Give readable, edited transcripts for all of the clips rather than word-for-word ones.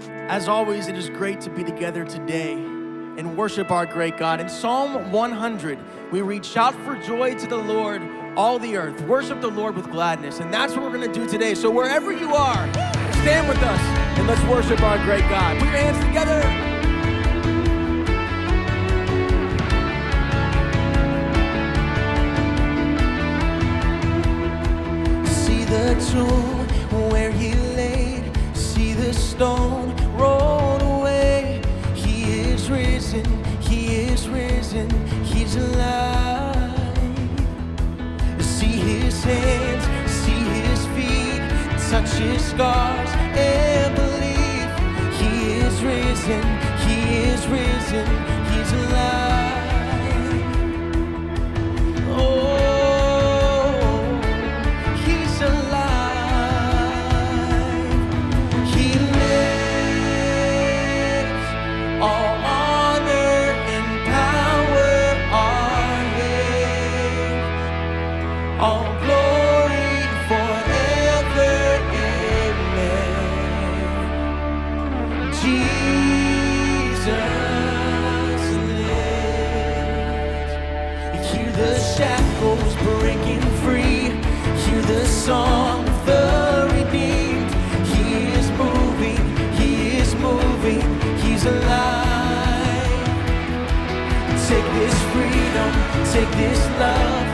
As always, it is great to be together today and worship our great God. In Psalm 100, we read, "Shout for joy to the Lord, all the earth. Worship the Lord with gladness." And that's what we're going to do today. So wherever you are, stand with us and let's worship our great God. Put your hands together. See the tomb where he laid, see the stone rolled away. He is risen, he's alive. See his hands, see his feet, touch his scars and believe. He is risen, he's alive. Oh, he's alive. He lives. All honor and power are his. All glory forever, amen. Jesus lives. Hear the shackles breaking free. Hear the song of the redeemed. He is moving, he's alive. Take this freedom, take this love.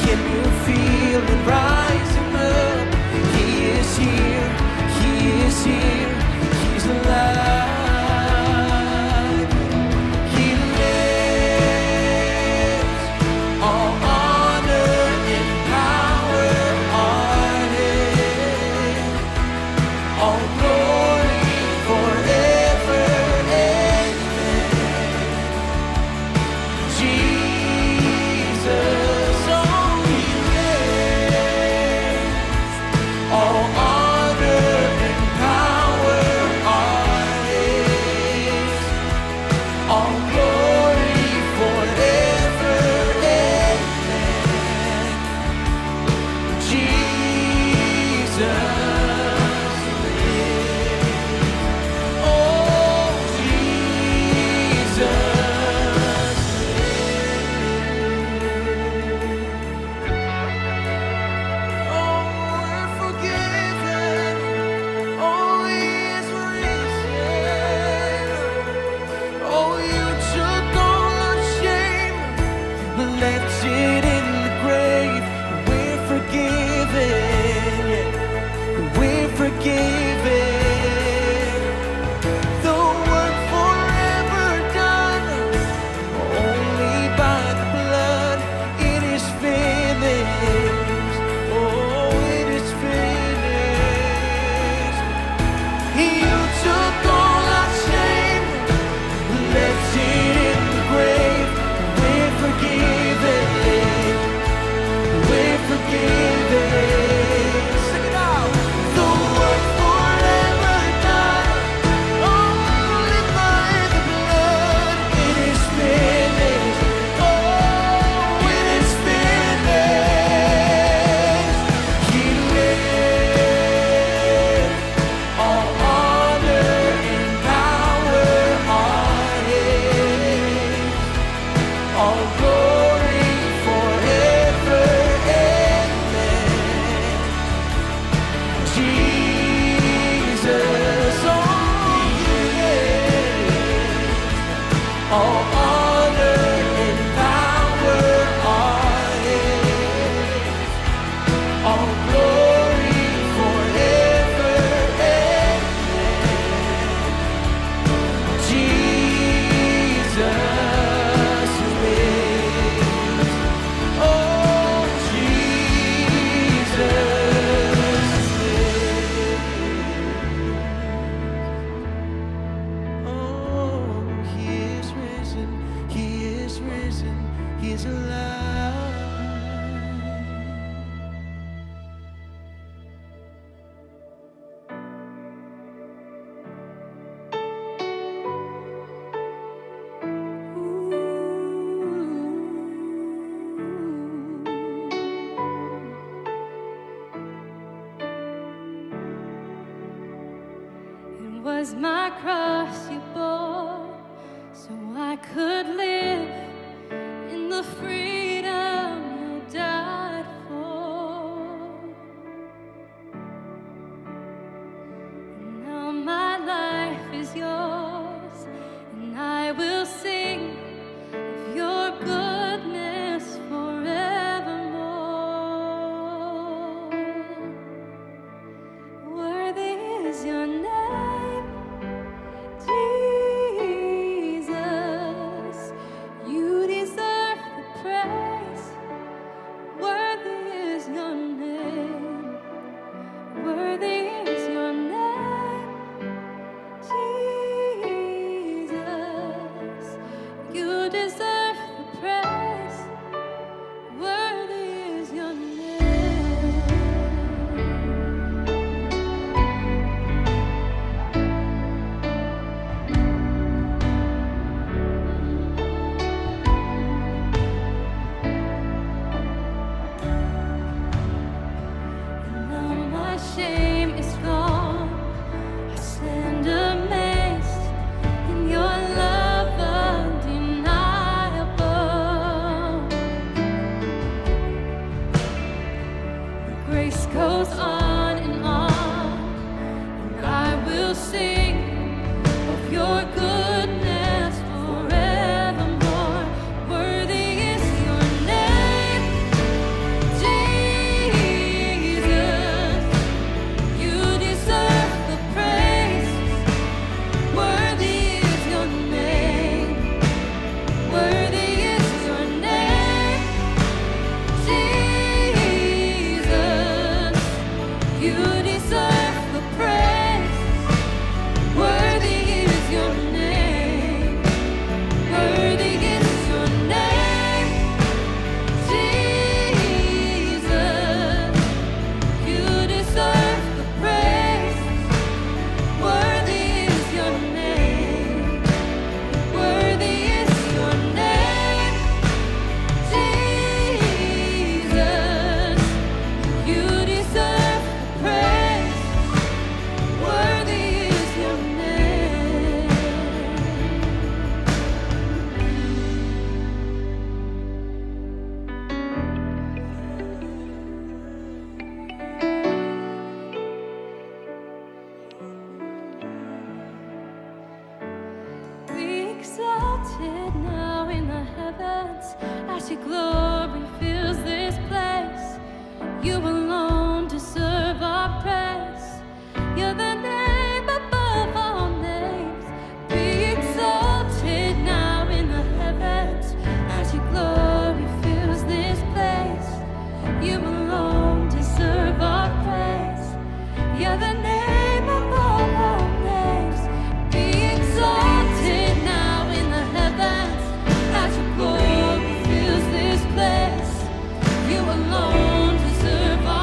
Can you feel it rising up? He is here, he's alive. He lives. All honor and power are his. All glory forever, amen. Jesus, oh, he lives. All honor and power are his. All glory forever, amen. Jesus lives. Oh, Jesus lives. Oh, we're forgiven. Oh, he is risen. Oh, you took all our shame, left it in the grave. We're forgiven, yeah. We're forgiven. The work forever done, only by the blood. It is finished. Oh, it is finished. You took all our shame, left it in the grave. We're forgiven. We're forgiven. Sing it out. The work forever done, only by the blood. It is finished. Oh, it is finished. He lives. All honor and was my cross you bore, so I could live in the freedom you died for. And now my life is yours, and I will sing of your goodness forevermore. Worthy is your name, Jesus. You deserve the praise. Worthy is your name. Worthy is your name, Jesus. You deserve the praise. Worthy is your name. Now my shame is gone. I stand amazed in your love undeniable. Grace goes on, and I will sing of your goodness forevermore. Worthy is your name, Jesus. You deserve the praise. Worthy is your name. Worthy is your name, Jesus. You deserve the praise. Worthy is your name. Worthy is your name, Jesus. You deserve the praise. Worthy is your name. Worthy is your name, Jesus. You deserve the praise. Worthy is your name. Be exalted now in the heavens as your glory fills this place. You alone deserve our praise. You're the name above all names. Be exalted now in the heavens as your glory fills this place. You alone deserve our praise. You're the name above all names. Be exalted now in the heavens as your glory fills this place. You alone deserve our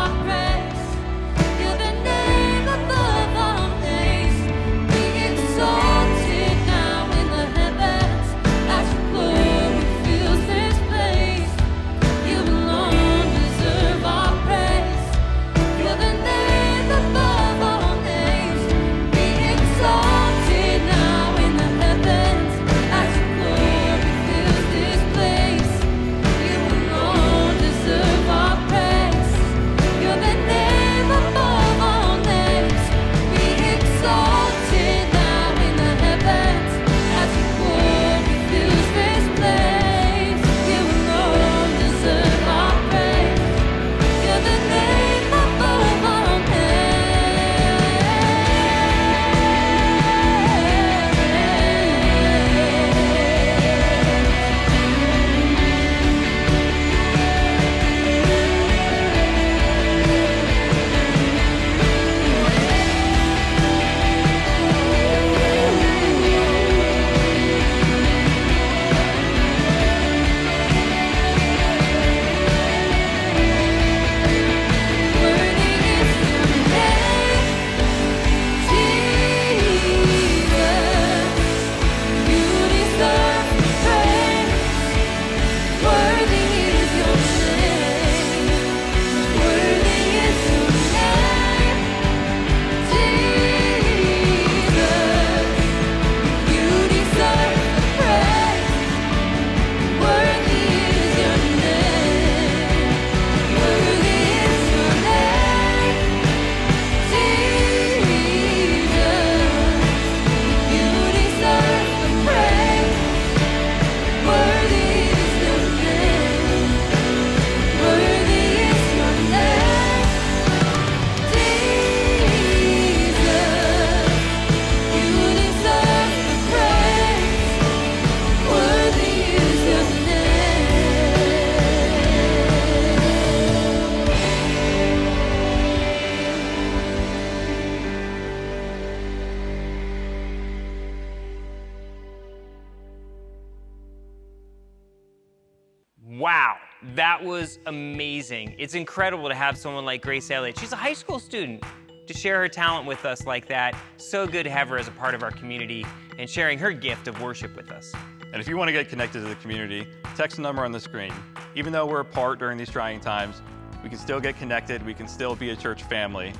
Wow, that was amazing. It's incredible to have someone like Grace Elliott. She's a high school student, to share her talent with us like that. So good to have her as a part of our community and sharing her gift of worship with us. And if you want to get connected to the community, text the number on the screen. Even though we're apart during these trying times, we can still get connected, we can still be a church family.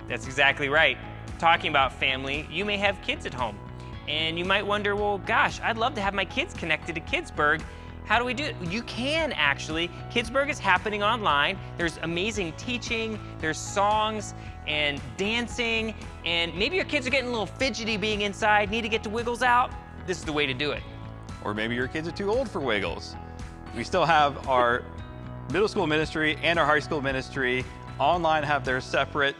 That's exactly right. Talking about family, you may have kids at home, and you might wonder, well, gosh, I'd love to have my kids connected to Kidsburg. How do we do it? You can actually. Kidsburg is happening online. There's amazing teaching, there's songs and dancing, and maybe your kids are getting a little fidgety being inside, need to get the wiggles out. This is the way to do it. Or maybe your kids are too old for Wiggles. We still have our middle school ministry and our high school ministry online, have their separate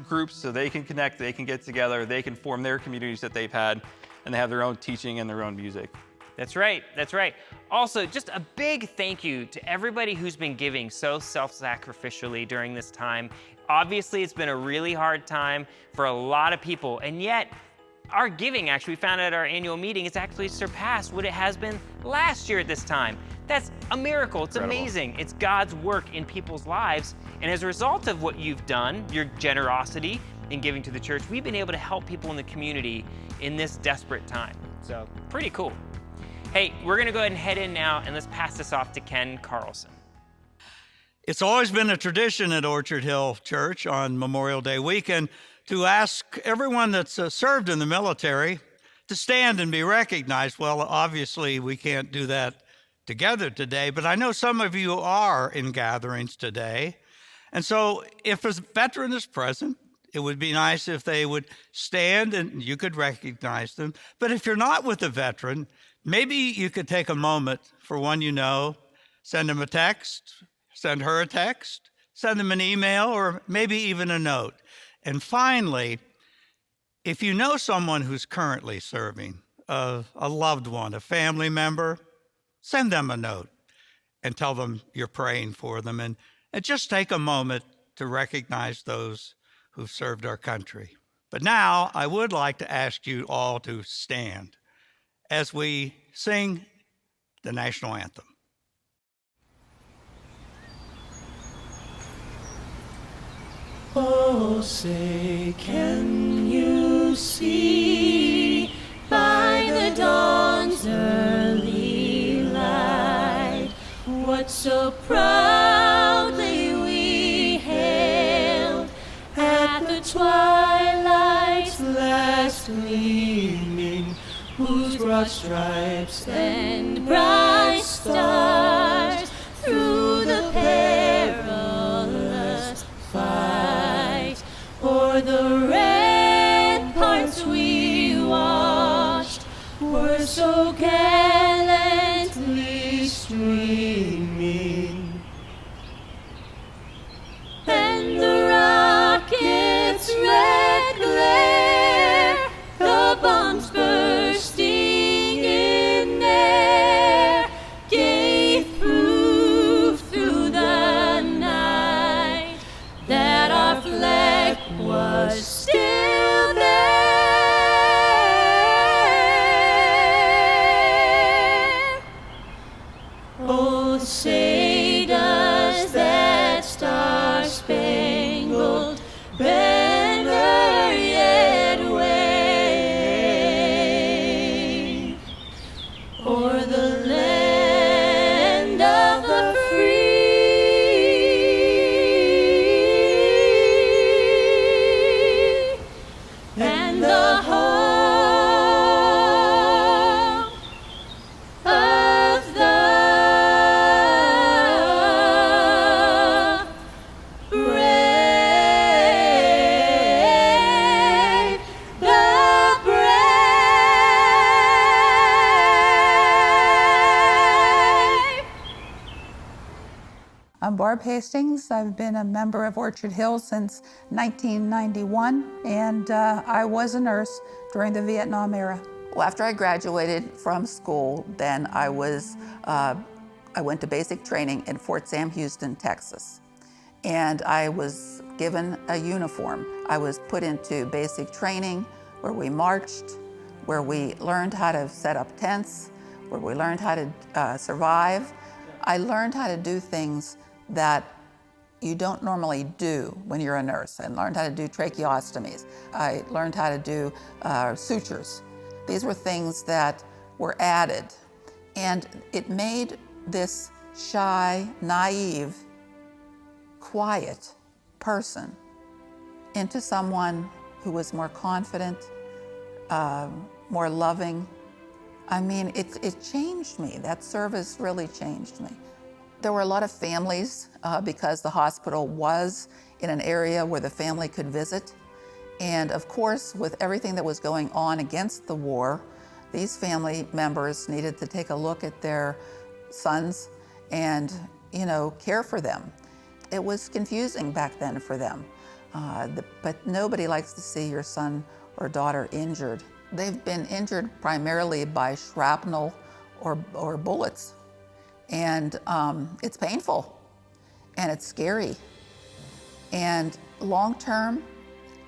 groups so they can connect, they can get together, they can form their communities that they've had, and they have their own teaching and their own music. That's right, that's right. Also, just a big thank you to everybody who's been giving so self-sacrificially during this time. Obviously, it's been a really hard time for a lot of people, and yet our giving, actually, we found out at our annual meeting, it's actually surpassed what it has been last year at this time. That's a miracle, it's Incredible. amazing. It's God's work in people's lives, and as a result of what you've done, your generosity in giving to the church, we've been able to help people in the community in this desperate time. So, pretty cool. Hey, we're gonna go ahead and head in now, and let's pass this off to Ken Carlson. It's always been a tradition at Orchard Hill Church on Memorial Day weekend to ask everyone that's served in the military to stand and be recognized. Well, obviously, we can't do that together today, but I know some of you are in gatherings today. And so if a veteran is present, it would be nice if they would stand and you could recognize them. But if you're not with a veteran, maybe you could take a moment for one you know, send them a text, send her a text, send them an email, or maybe even a note. And finally, if you know someone who's currently serving, a loved one, a family member, send them a note and tell them you're praying for them. And just take a moment to recognize those who've served our country. But now I would like to ask you all to stand as we sing the national anthem. Oh, say, can you see by the dawn's early light what so proudly we hailed at the twilight's last gleaming, whose broad stripes and bright stars through the perilous fight o'er the ramparts we watched were so gallantly streaming, and the rockets' red glare, the bombs bursting in air, gave proof through the night that our flag was still there. Oh, say does that star-spangled banner yet wave o'er the land of the free and the home of the brave, the brave. I'm Barb Hastings. I've been a member of Orchard Hill since 1991, and I was a nurse during the Vietnam era. Well, after I graduated from school, then I went to basic training in Fort Sam Houston, Texas. And I was given a uniform. I was put into basic training where we marched, where we learned how to set up tents, where we learned how to survive. I learned how to do things that you don't normally do when you're a nurse. I learned how to do tracheostomies. I learned how to do sutures. These were things that were added. And it made this shy, naive, quiet person into someone who was more confident, more loving. I mean, it changed me. That service really changed me. There were a lot of families because the hospital was in an area where the family could visit. And of course, with everything that was going on against the war, these family members needed to take a look at their sons and, care for them. It was confusing back then for them. But nobody likes to see your son or daughter injured. They've been injured primarily by shrapnel or bullets. And it's painful and it's scary. And long term,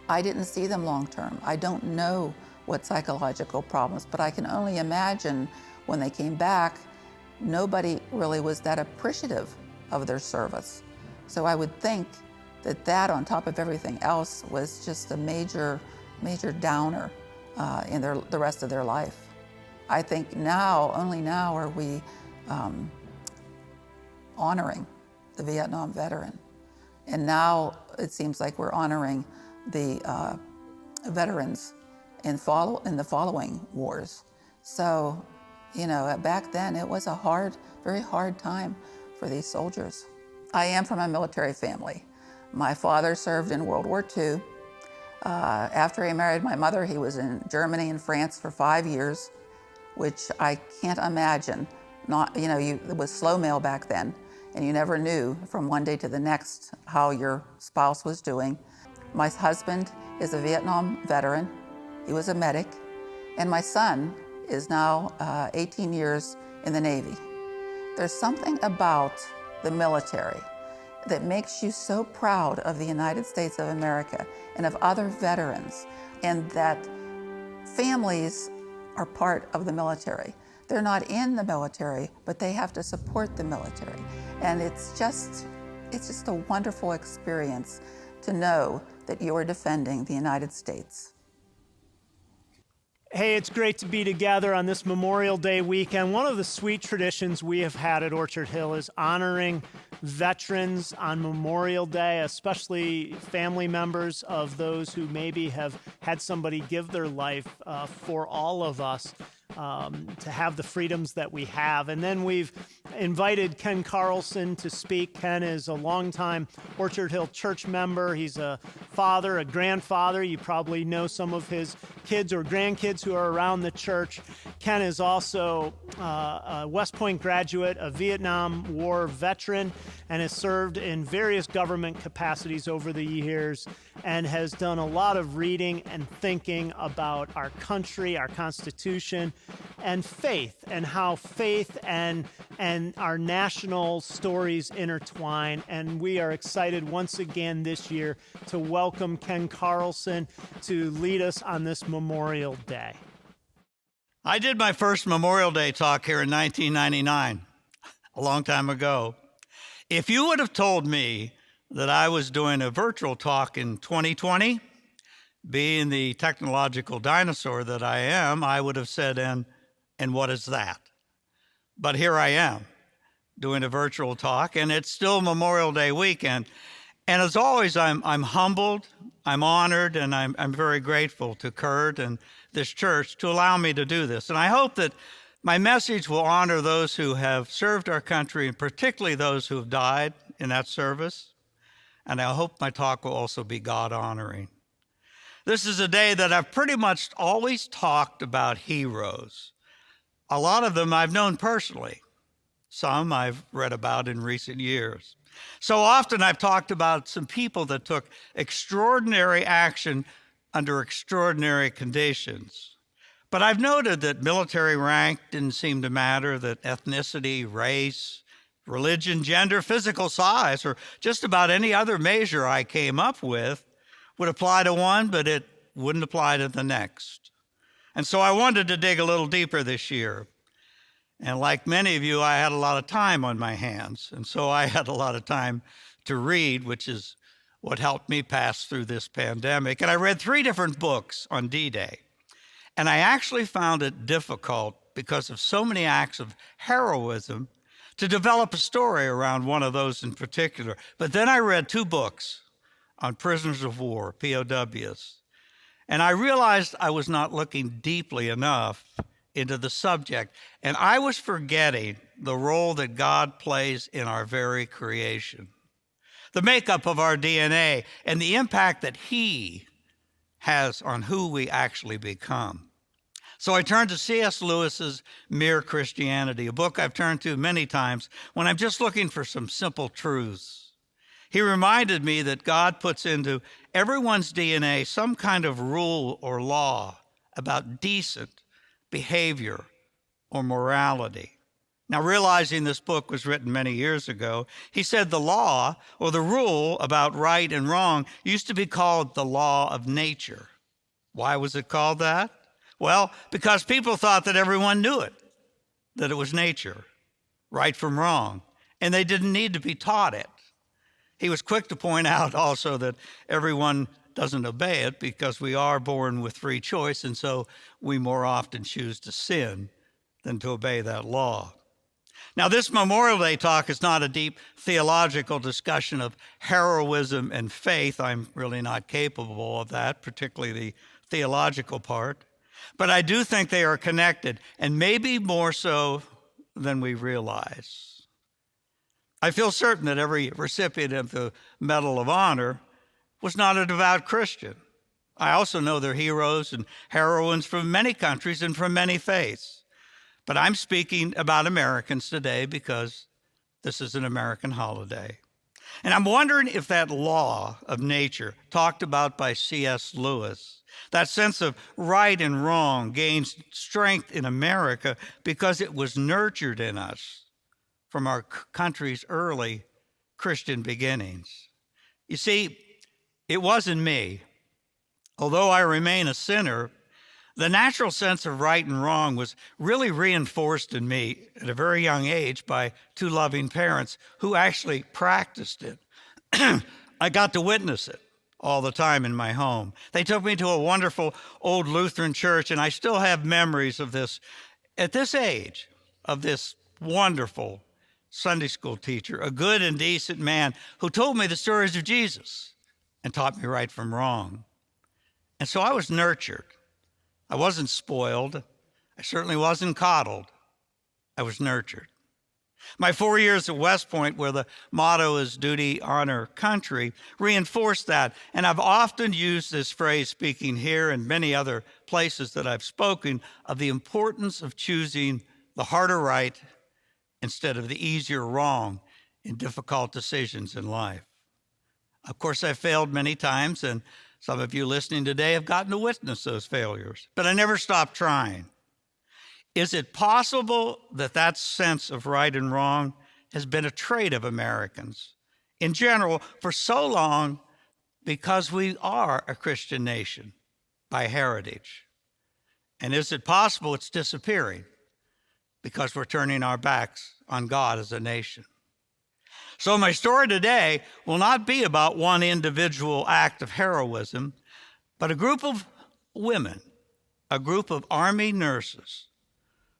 I didn't see them long term. I don't know what psychological problems, but I can only imagine when they came back, nobody really was that appreciative of their service. So I would think that on top of everything else was just a major downer in the rest of their life. I think only now are we honoring the Vietnam veteran. And now it seems like we're honoring the veterans in the following wars. So, back then it was a very hard time for these soldiers. I am from a military family. My father served in World War II. After he married my mother, he was in Germany and France for 5 years, which I can't imagine. It was slow mail back then, and you never knew from one day to the next how your spouse was doing. My husband is a Vietnam veteran. He was a medic. And my son is now 18 years in the Navy. There's something about the military that makes you so proud of the United States of America and of other veterans, and that families are part of the military. They're not in the military, but they have to support the military. And it's just a wonderful experience to know that you're defending the United States. Hey, it's great to be together on this Memorial Day weekend. One of the sweet traditions we have had at Orchard Hill is honoring veterans on Memorial Day, especially family members of those who maybe have had somebody give their life for all of us. To have the freedoms that we have. And then we've invited Ken Carlson to speak. Ken is a longtime Orchard Hill church member. He's a father, a grandfather. You probably know some of his kids or grandkids who are around the church. Ken is also a West Point graduate, a Vietnam War veteran, and has served in various government capacities over the years and has done a lot of reading and thinking about our country, our Constitution, and faith, and how faith and our national stories intertwine. And we are excited once again this year to welcome Ken Carlson to lead us on this Memorial Day. I did my first Memorial Day talk here in 1999, a long time ago. If you would have told me that I was doing a virtual talk in 2020, being the technological dinosaur that I am, I would have said, and what is that? But here I am doing a virtual talk, and it's still Memorial Day weekend. And as always, I'm humbled, I'm honored, and I'm very grateful to Kurt and this church to allow me to do this. And I hope that my message will honor those who have served our country, and particularly those who have died in that service. And I hope my talk will also be God-honoring. This is a day that I've pretty much always talked about heroes. A lot of them I've known personally. Some I've read about in recent years. So often I've talked about some people that took extraordinary action under extraordinary conditions. But I've noted that military rank didn't seem to matter, that ethnicity, race, religion, gender, physical size, or just about any other measure I came up with would apply to one, but it wouldn't apply to the next. And so I wanted to dig a little deeper this year And like many of you, I had a lot of time on my hands. And so I had a lot of time to read, which is what helped me pass through this pandemic. And I read 3 different books on D-Day. And I actually found it difficult because of so many acts of heroism to develop a story around one of those in particular. But then I read 2 books on prisoners of war, POWs. And I realized I was not looking deeply enough into the subject. And I was forgetting the role that God plays in our very creation, the makeup of our DNA, and the impact that He has on who we actually become. So I turned to C.S. Lewis's Mere Christianity, a book I've turned to many times when I'm just looking for some simple truths. He reminded me that God puts into everyone's DNA some kind of rule or law about decent behavior or morality. Now, realizing this book was written many years ago, he said the law or the rule about right and wrong used to be called the law of nature. Why was it called that? Well, because people thought that everyone knew it, that it was nature, right from wrong, and they didn't need to be taught it. He was quick to point out also that everyone doesn't obey it because we are born with free choice, and so we more often choose to sin than to obey that law. Now, this Memorial Day talk is not a deep theological discussion of heroism and faith. I'm really not capable of that, particularly the theological part. But I do think they are connected, and maybe more so than we realize. I feel certain that every recipient of the Medal of Honor was not a devout Christian. I also know they're heroes and heroines from many countries and from many faiths. But I'm speaking about Americans today because this is an American holiday. And I'm wondering if that law of nature talked about by C.S. Lewis, that sense of right and wrong, gains strength in America because it was nurtured in us from our country's early Christian beginnings. You see, it wasn't me. Although I remain a sinner, the natural sense of right and wrong was really reinforced in me at a very young age by 2 loving parents who actually practiced it. I got to witness it all the time in my home. They took me to a wonderful old Lutheran church, and I still have memories of this, at this age, of this wonderful Sunday school teacher, a good and decent man who told me the stories of Jesus and taught me right from wrong. And so I was nurtured. I wasn't spoiled. I certainly wasn't coddled. I was nurtured. My 4 years at West Point, where the motto is duty, honor, country, reinforced that. And I've often used this phrase, speaking here and many other places that I've spoken, of the importance of choosing the harder right instead of the easier wrong in difficult decisions in life. Of course, I've failed many times, and some of you listening today have gotten to witness those failures, but I never stopped trying. Is it possible that that sense of right and wrong has been a trait of Americans in general for so long because we are a Christian nation by heritage? And is it possible it's disappearing because we're turning our backs on God as a nation? So my story today will not be about one individual act of heroism, but a group of women, a group of Army nurses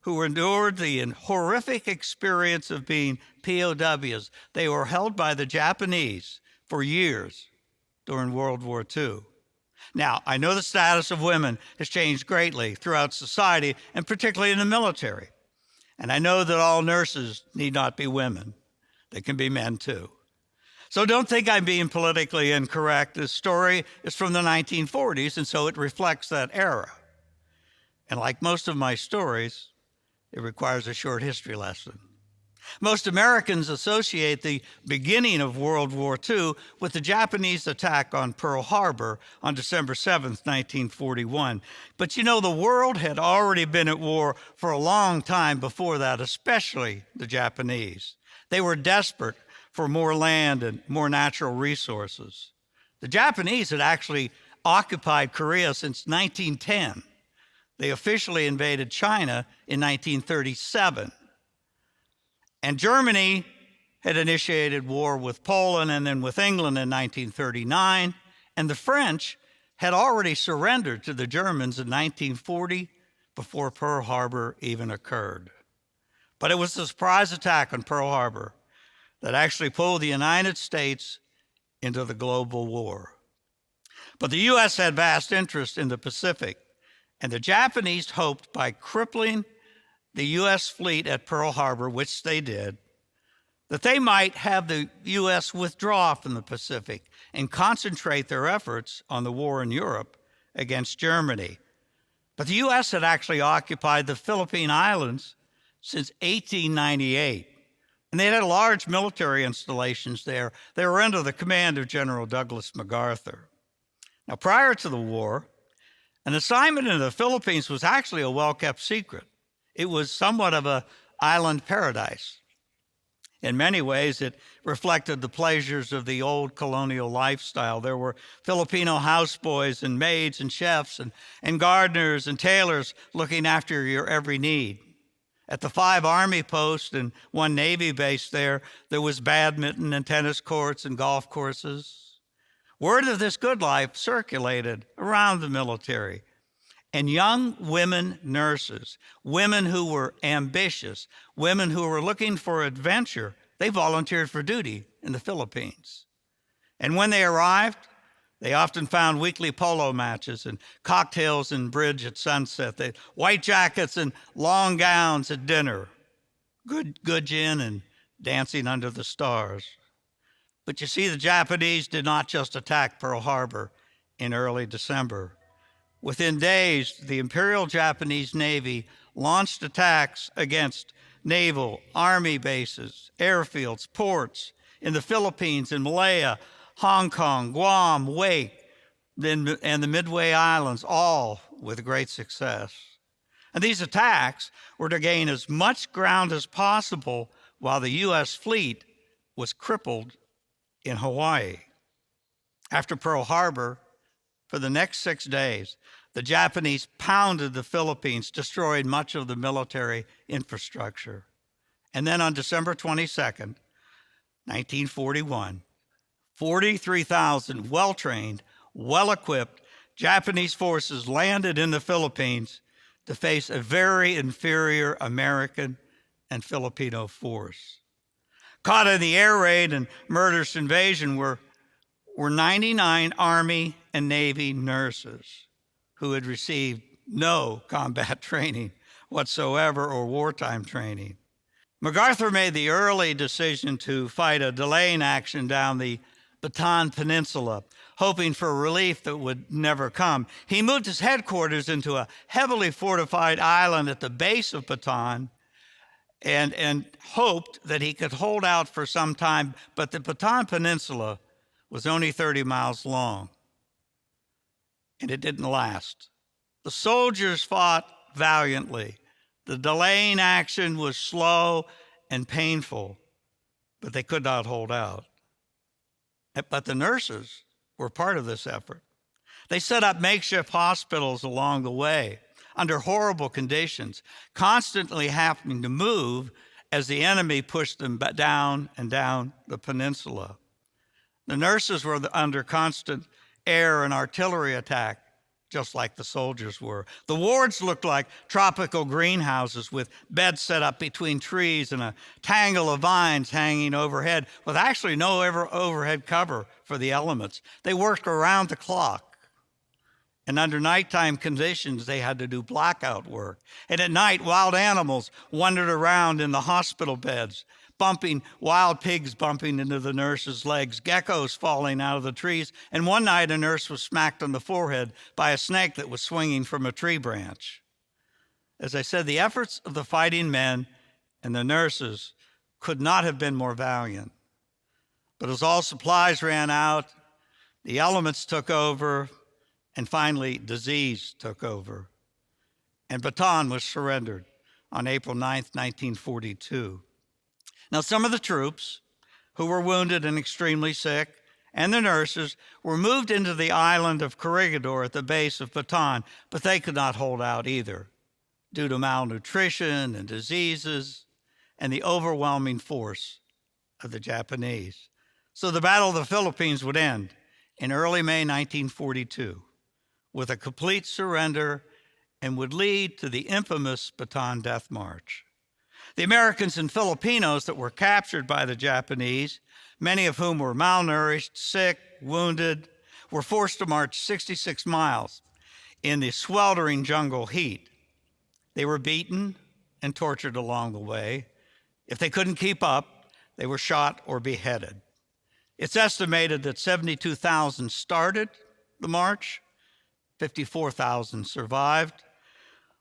who endured the horrific experience of being POWs. They were held by the Japanese for years during World War II. Now, I know the status of women has changed greatly throughout society, and particularly in the military. And I know that all nurses need not be women. They can be men too. So don't think I'm being politically incorrect. This story is from the 1940s, and so it reflects that era. And like most of my stories, it requires a short history lesson. Most Americans associate the beginning of World War II with the Japanese attack on Pearl Harbor on December 7th, 1941. But you know, the world had already been at war for a long time before that, especially the Japanese. They were desperate for more land and more natural resources. The Japanese had actually occupied Korea since 1910. They officially invaded China in 1937. And Germany had initiated war with Poland and then with England in 1939, and the French had already surrendered to the Germans in 1940 before Pearl Harbor even occurred. But it was the surprise attack on Pearl Harbor that actually pulled the United States into the global war. But the U.S. had vast interest in the Pacific, and the Japanese hoped by crippling the U.S. fleet at Pearl Harbor, which they did, that they might have the U.S. withdraw from the Pacific and concentrate their efforts on the war in Europe against Germany. But the U.S. had actually occupied the Philippine Islands since 1898, and they had large military installations there. They were under the command of General Douglas MacArthur. Now, prior to the war, an assignment in the Philippines was actually a well-kept secret. It was somewhat of an island paradise. In many ways, it reflected the pleasures of the old colonial lifestyle. There were Filipino houseboys and maids and chefs and gardeners and tailors looking after your every need. At the 5 Army posts and 1 Navy base there was badminton and tennis courts and golf courses. Word of this good life circulated around the military. And young women nurses, women who were ambitious, women who were looking for adventure, they volunteered for duty in the Philippines. And when they arrived, they often found weekly polo matches and cocktails and bridge at sunset. They had white jackets and long gowns at dinner, good gin and dancing under the stars. But you see, the Japanese did not just attack Pearl Harbor in early December. Within days, the Imperial Japanese Navy launched attacks against naval, army bases, airfields, ports in the Philippines, in Malaya, Hong Kong, Guam, Wake, and the Midway Islands, all with great success. And these attacks were to gain as much ground as possible while the U.S. fleet was crippled in Hawaii. After Pearl Harbor, for the next 6 days, the Japanese pounded the Philippines, destroyed much of the military infrastructure. And then on December 22nd, 1941, 43,000 well-trained, well-equipped Japanese forces landed in the Philippines to face a very inferior American and Filipino force. Caught in the air raid and murderous invasion were 99 Army and Navy nurses who had received no combat training whatsoever or wartime training. MacArthur made the early decision to fight a delaying action down the Bataan Peninsula, hoping for relief that would never come. He moved his headquarters into a heavily fortified island at the base of Bataan and hoped that he could hold out for some time, but the Bataan Peninsula was only 30 miles long, and it didn't last. The soldiers fought valiantly. The delaying action was slow and painful, but they could not hold out. But the nurses were part of this effort. They set up makeshift hospitals along the way under horrible conditions, constantly having to move as the enemy pushed them down and down the peninsula. The nurses were under constant air and artillery attack, just like the soldiers were. The wards looked like tropical greenhouses with beds set up between trees and a tangle of vines hanging overhead with actually no overhead cover for the elements. They worked around the clock. And under nighttime conditions, they had to do blackout work. And at night, wild animals wandered around in the hospital beds, wild pigs bumping into the nurses' legs, geckos falling out of the trees. And one night, a nurse was smacked on the forehead by a snake that was swinging from a tree branch. As I said, the efforts of the fighting men and the nurses could not have been more valiant. But as all supplies ran out, the elements took over, and finally, disease took over. And Bataan was surrendered on April 9th, 1942. Now, some of the troops who were wounded and extremely sick, and the nurses, were moved into the island of Corregidor at the base of Bataan, but they could not hold out either due to malnutrition and diseases. and the overwhelming force of the Japanese. So the Battle of the Philippines would end in early May 1942 with a complete surrender and would lead to the infamous Bataan Death March. The Americans and Filipinos that were captured by the Japanese, many of whom were malnourished, sick, wounded, were forced to march 66 miles in the sweltering jungle heat. They were beaten and tortured along the way. If they couldn't keep up, they were shot or beheaded. It's estimated that 72,000 started the march, 54,000 survived,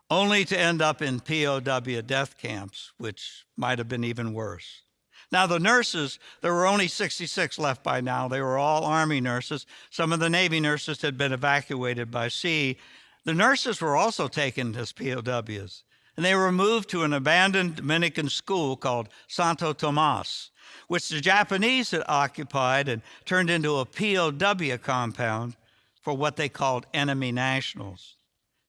only to end up in POW death camps, which might have been even worse. Now, the nurses, there were only 66 left by now. They were all Army nurses. Some of the Navy nurses had been evacuated by sea. The nurses were also taken as POWs, and they were moved to an abandoned Dominican school called Santo Tomas, which the Japanese had occupied and turned into a POW compound for what they called enemy nationals.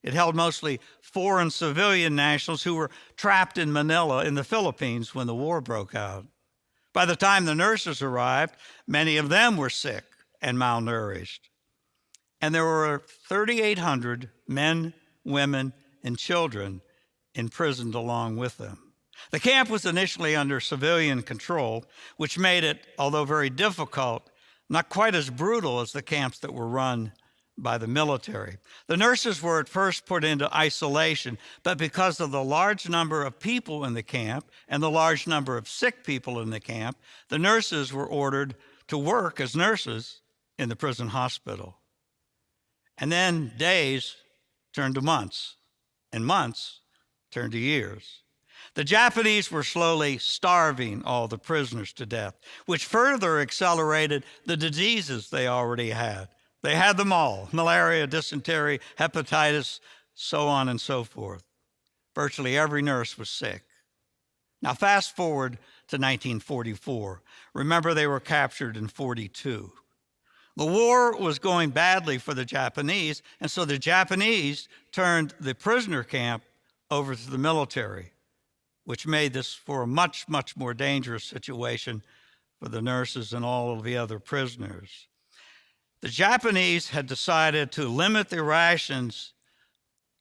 It held mostly foreign civilian nationals who were trapped in Manila in the Philippines when the war broke out. By the time the nurses arrived, many of them were sick and malnourished. And there were 3,800 men, women, and children imprisoned along with them. The camp was initially under civilian control, which made it, although very difficult, not quite as brutal as the camps that were run by the military. The nurses were at first put into isolation, but because of the large number of people in the camp and the large number of sick people in the camp, the nurses were ordered to work as nurses in the prison hospital. And then days turned to months, and months turned to years. The Japanese were slowly starving all the prisoners to death, which further accelerated the diseases they already had. They had them all: malaria, dysentery, hepatitis, so on and so forth. Virtually every nurse was sick. Now, fast forward to 1944. Remember, they were captured in 42. The war was going badly for the Japanese, and so the Japanese turned the prisoner camp over to the military, which made this for a much, much more dangerous situation for the nurses and all of the other prisoners. The Japanese had decided to limit their rations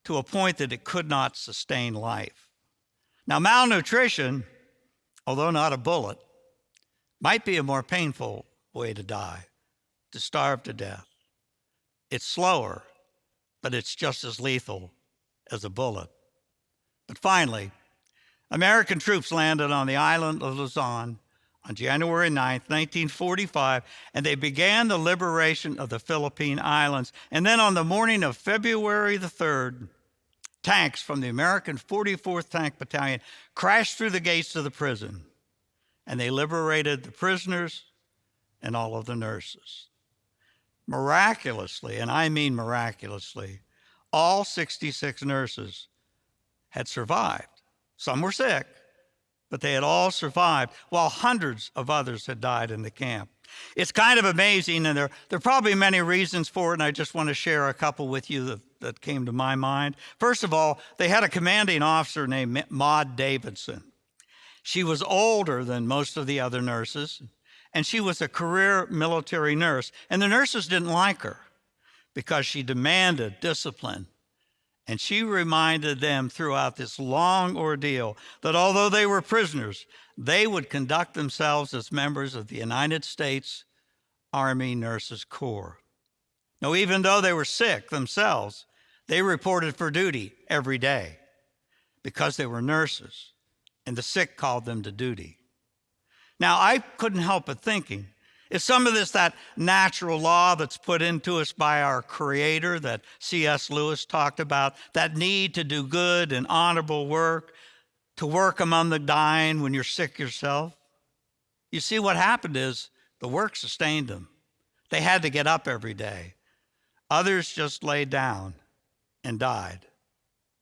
to a point that it could not sustain life. Now, malnutrition, although not a bullet, might be a more painful way to die, to starve to death. It's slower, but it's just as lethal as a bullet. But finally, American troops landed on the island of Luzon on January 9th, 1945, and they began the liberation of the Philippine Islands. And then on the morning of February the 3rd, tanks from the American 44th Tank Battalion crashed through the gates of the prison, and they liberated the prisoners and all of the nurses. Miraculously, and I mean miraculously, all 66 nurses had survived. Some were sick, but they had all survived, while hundreds of others had died in the camp. It's kind of amazing, and there are probably many reasons for it, and I just want to share a couple with you that came to my mind. First of all, they had a commanding officer named Maud Davidson. She was older than most of the other nurses, and she was a career military nurse, and the nurses didn't like her because she demanded discipline. And she reminded them throughout this long ordeal that although they were prisoners, they would conduct themselves as members of the United States Army Nurses Corps. Now, even though they were sick themselves, they reported for duty every day because they were nurses, and the sick called them to duty. Now, I couldn't help but thinking, is some of this that natural law that's put into us by our Creator that C.S. Lewis talked about, that need to do good and honorable work, to work among the dying when you're sick yourself? You see, what happened is the work sustained them. They had to get up every day. Others just laid down and died,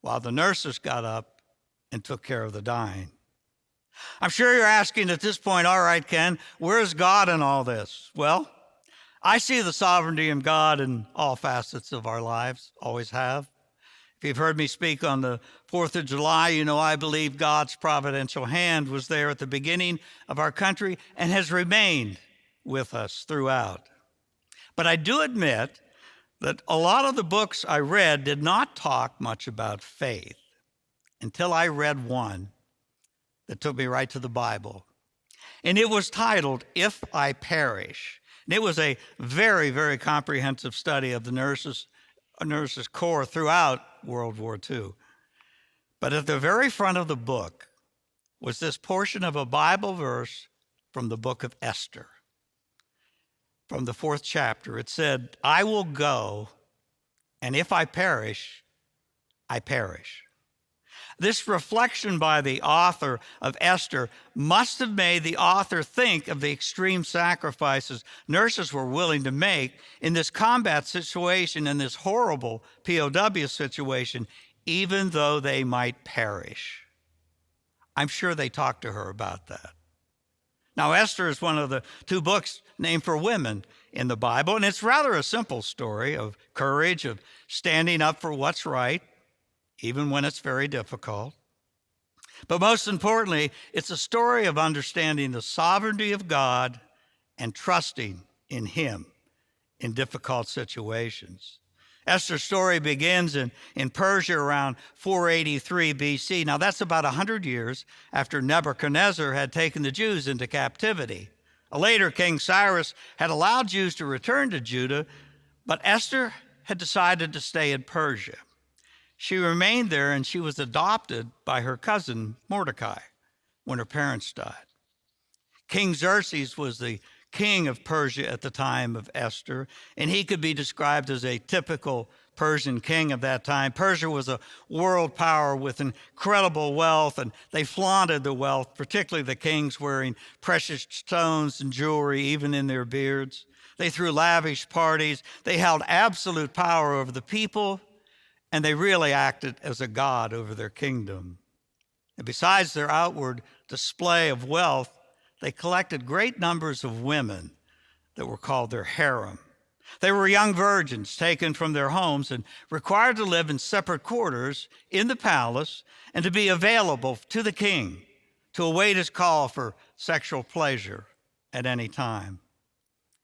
while the nurses got up and took care of the dying. I'm sure you're asking at this point, all right, Ken, where's God in all this? Well, I see the sovereignty of God in all facets of our lives, always have. If you've heard me speak on the 4th of July, you know I believe God's providential hand was there at the beginning of our country and has remained with us throughout. But I do admit that a lot of the books I read did not talk much about faith until I read one that took me right to the Bible. And it was titled, If I Perish. And it was a very, very comprehensive study of the nurses' corps throughout World War II. But at the very front of the book was this portion of a Bible verse from the book of Esther. From the 4th chapter, it said, I will go, and if I perish, I perish. This reflection by the author of Esther must have made the author think of the extreme sacrifices nurses were willing to make in this combat situation, in this horrible POW situation, even though they might perish. I'm sure they talked to her about that. Now, Esther is one of the 2 books named for women in the Bible, and it's rather a simple story of courage, of standing up for what's right, even when it's very difficult. But most importantly, it's a story of understanding the sovereignty of God and trusting in Him in difficult situations. Esther's story begins in Persia around 483 BC. Now, that's about 100 years after Nebuchadnezzar had taken the Jews into captivity. Later, King Cyrus had allowed Jews to return to Judah, but Esther had decided to stay in Persia. She remained there, and she was adopted by her cousin Mordecai when her parents died. King Xerxes was the king of Persia at the time of Esther, and he could be described as a typical Persian king of that time. Persia was a world power with incredible wealth, and they flaunted the wealth, particularly the kings wearing precious stones and jewelry, even in their beards. They threw lavish parties. They held absolute power over the people, and they really acted as a god over their kingdom. And besides their outward display of wealth, they collected great numbers of women that were called their harem. They were young virgins taken from their homes and required to live in separate quarters in the palace and to be available to the king to await his call for sexual pleasure at any time.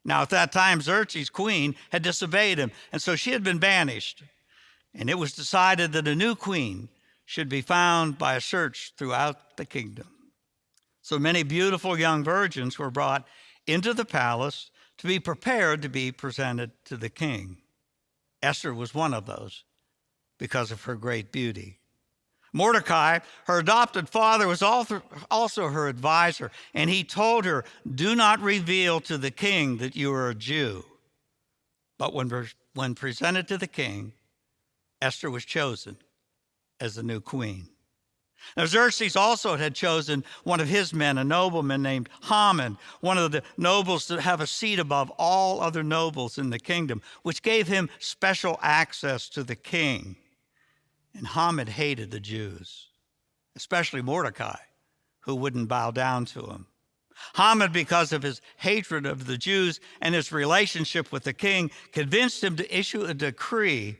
Now, at that time, Xerxes' queen had disobeyed him, and so she had been banished. And it was decided that a new queen should be found by a search throughout the kingdom. So many beautiful young virgins were brought into the palace to be prepared to be presented to the king. Esther was one of those because of her great beauty. Mordecai, her adopted father, was also her advisor, and he told her, do not reveal to the king that you are a Jew. But when presented to the king, Esther was chosen as the new queen. Now, Xerxes also had chosen one of his men, a nobleman named Haman, one of the nobles to have a seat above all other nobles in the kingdom, which gave him special access to the king. And Haman hated the Jews, especially Mordecai, who wouldn't bow down to him. Haman, because of his hatred of the Jews and his relationship with the king, convinced him to issue a decree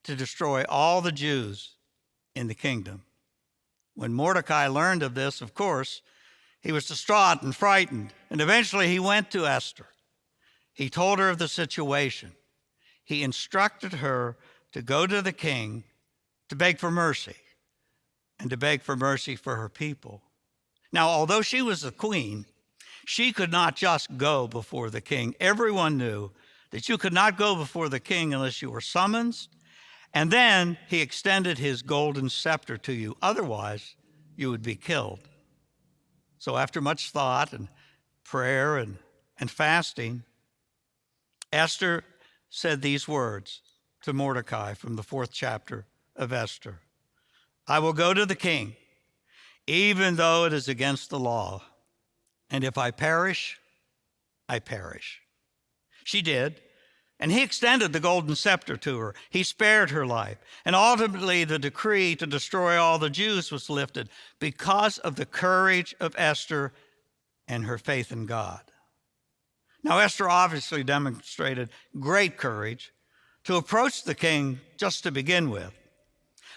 to destroy all the Jews in the kingdom. When Mordecai learned of this, of course, he was distraught and frightened, and eventually he went to Esther. He told her of the situation. He instructed her to go to the king to beg for mercy and to beg for mercy for her people. Now, although she was the queen, she could not just go before the king. Everyone knew that you could not go before the king unless you were summoned, and then he extended his golden scepter to you. Otherwise, you would be killed. So after much thought and prayer and fasting, Esther said these words to Mordecai from the 4th chapter of Esther. I will go to the king, even though it is against the law. And if I perish, I perish. She did. And he extended the golden scepter to her. He spared her life. And ultimately, the decree to destroy all the Jews was lifted because of the courage of Esther and her faith in God. Now, Esther obviously demonstrated great courage to approach the king just to begin with.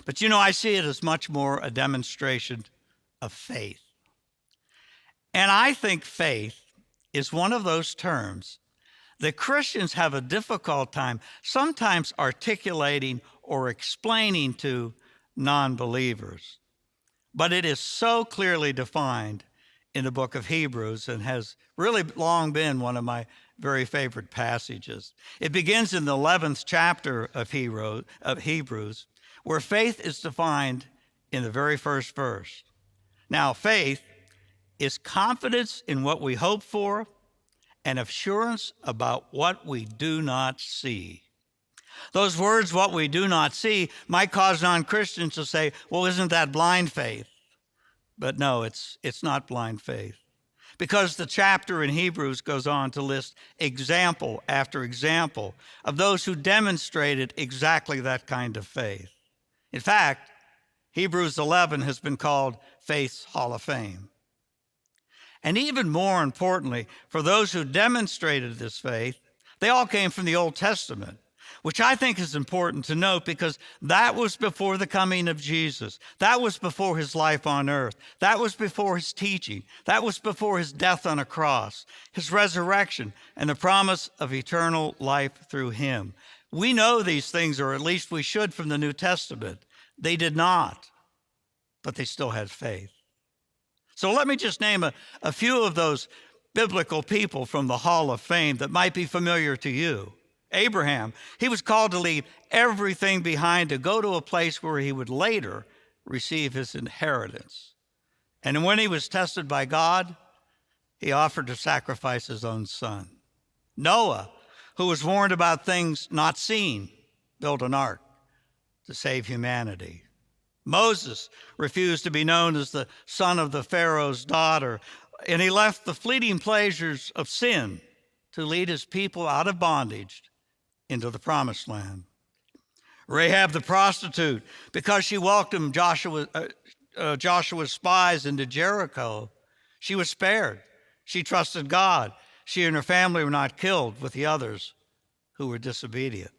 But you know, I see it as much more a demonstration of faith. And I think faith is one of those terms that Christians have a difficult time sometimes articulating or explaining to non-believers. But it is so clearly defined in the book of Hebrews and has really long been one of my very favorite passages. It begins in the 11th chapter of Hebrews, where faith is defined in the very first verse. Now, faith is confidence in what we hope for and assurance about what we do not see. Those words, what we do not see, might cause non-Christians to say, well, isn't that blind faith? But no, it's not blind faith. Because the chapter in Hebrews goes on to list example after example of those who demonstrated exactly that kind of faith. In fact, Hebrews 11 has been called Faith's Hall of Fame. And even more importantly, for those who demonstrated this faith, they all came from the Old Testament, which I think is important to note because that was before the coming of Jesus. That was before his life on earth. That was before his teaching. That was before his death on a cross, his resurrection, and the promise of eternal life through him. We know these things, or at least we should, from the New Testament. They did not, but they still had faith. So let me just name a few of those biblical people from the Hall of Fame that might be familiar to you. Abraham, he was called to leave everything behind to go to a place where he would later receive his inheritance. And when he was tested by God, he offered to sacrifice his own son. Noah, who was warned about things not seen, built an ark to save humanity. Moses refused to be known as the son of the Pharaoh's daughter, and he left the fleeting pleasures of sin to lead his people out of bondage into the promised land. Rahab the prostitute, because she welcomed Joshua's spies into Jericho, she was spared. She trusted God. She and her family were not killed with the others who were disobedient.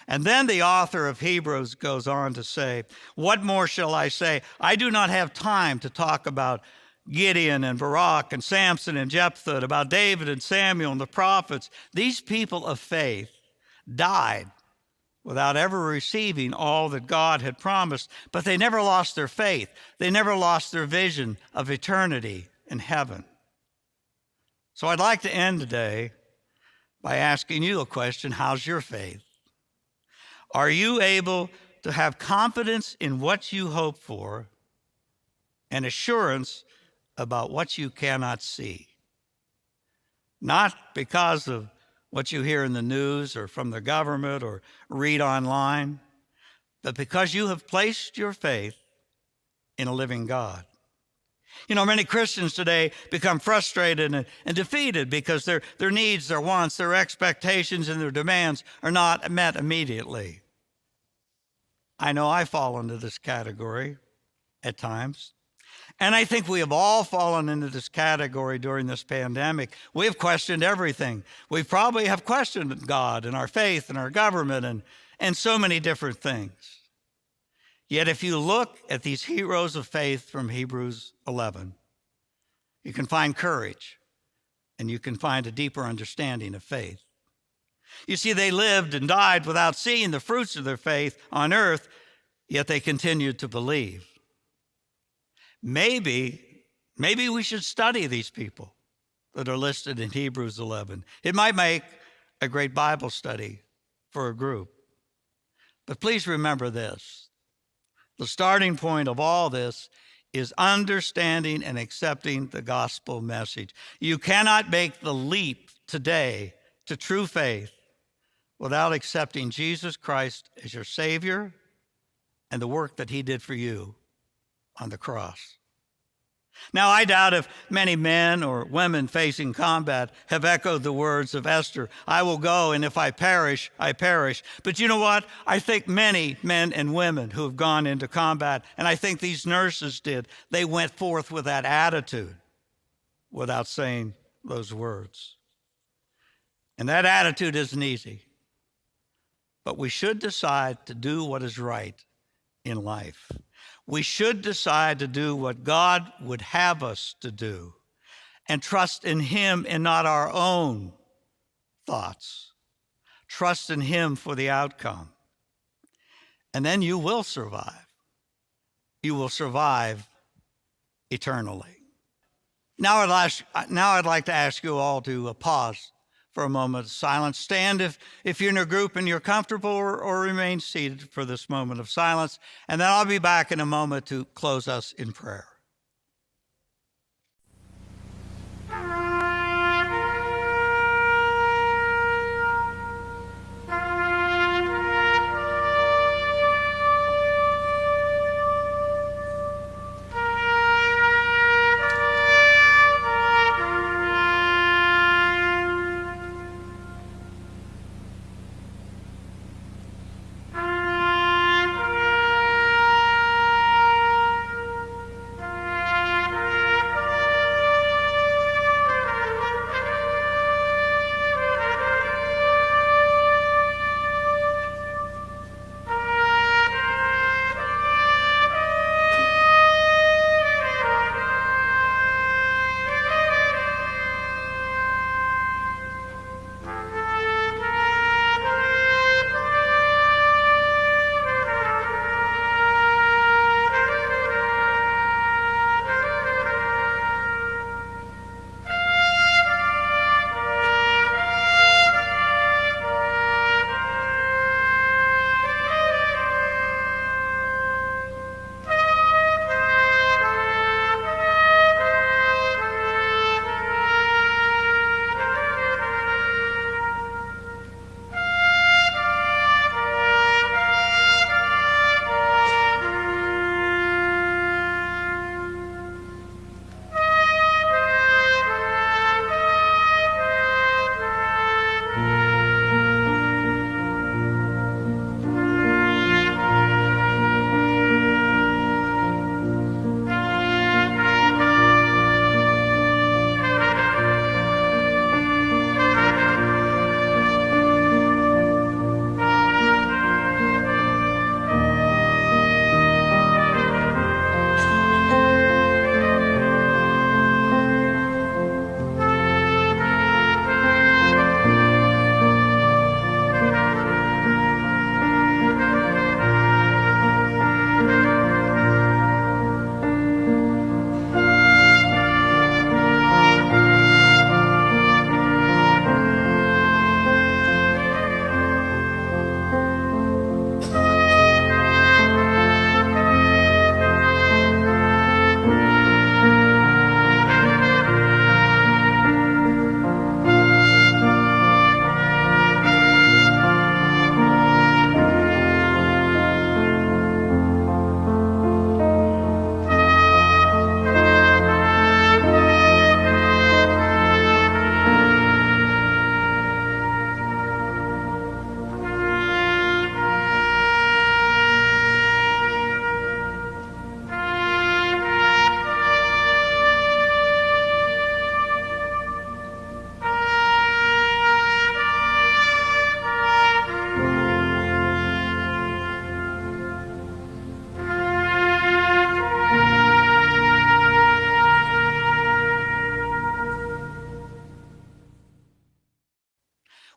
And then the author of Hebrews goes on to say, what more shall I say? I do not have time to talk about Gideon and Barak and Samson and Jephthah, about David and Samuel and the prophets. These people of faith died without ever receiving all that God had promised, but they never lost their faith. They never lost their vision of eternity in heaven. So I'd like to end today by asking you a question. How's your faith? Are you able to have confidence in what you hope for and assurance about what you cannot see? Not because of what you hear in the news or from the government or read online, but because you have placed your faith in a living God. You know, many Christians today become frustrated and defeated because their needs, their wants, their expectations, and their demands are not met immediately. I know I fall into this category at times. And I think we have all fallen into this category during this pandemic. We have questioned everything. We probably have questioned God and our faith and our government and so many different things. Yet if you look at these heroes of faith from Hebrews 11, you can find courage and you can find a deeper understanding of faith. You see, they lived and died without seeing the fruits of their faith on earth, yet they continued to believe. Maybe we should study these people that are listed in Hebrews 11. It might make a great Bible study for a group. But please remember this. The starting point of all this is understanding and accepting the gospel message. You cannot make the leap today to true faith without accepting Jesus Christ as your Savior and the work that he did for you on the cross. Now, I doubt if many men or women facing combat have echoed the words of Esther, I will go, and if I perish, I perish. But you know what? I think many men and women who have gone into combat, and I think these nurses did, they went forth with that attitude without saying those words. And that attitude isn't easy. But we should decide to do what is right in life. We should decide to do what God would have us to do and trust in Him and not our own thoughts. Trust in Him for the outcome. And then you will survive. You will survive eternally. Now I'd like to ask you all to pause for a moment of silence. Stand if you're in a group and you're comfortable, or remain seated for this moment of silence. And then I'll be back in a moment to close us in prayer.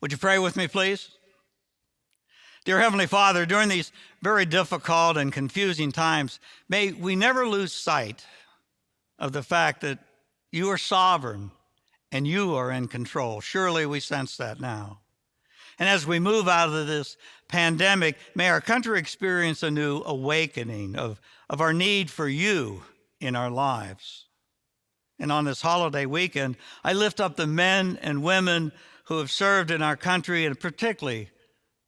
Would you pray with me, please? Dear Heavenly Father, during these very difficult and confusing times, may we never lose sight of the fact that you are sovereign and you are in control. Surely we sense that now. And as we move out of this pandemic, may our country experience a new awakening of our need for you in our lives. And on this holiday weekend, I lift up the men and women who have served in our country, and particularly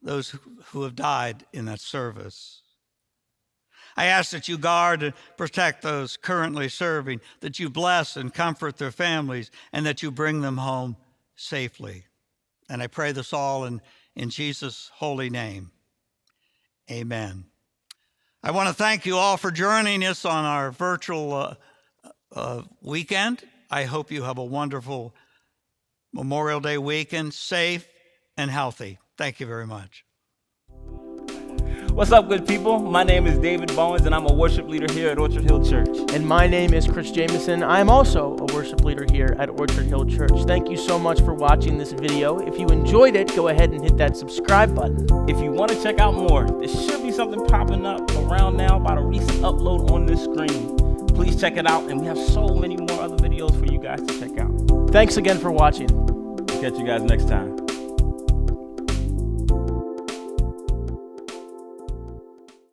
those who have died in that service. I ask that you guard and protect those currently serving, that you bless and comfort their families, and that you bring them home safely. And I pray this all in Jesus' holy name. Amen. I want to thank you all for joining us on our virtual weekend. I hope you have a wonderful Memorial Day weekend, safe and healthy. Thank you very much. What's up, good people? My name is David Bowens, and I'm a worship leader here at Orchard Hill Church. And my name is Chris Jameson. I am also a worship leader here at Orchard Hill Church. Thank you so much for watching this video. If you enjoyed it, go ahead and hit that subscribe button. If you want to check out more, there should be something popping up around now about a recent upload on this screen. Please check it out, and we have so many more other videos for you guys to check out. Thanks again for watching. Catch you guys next time.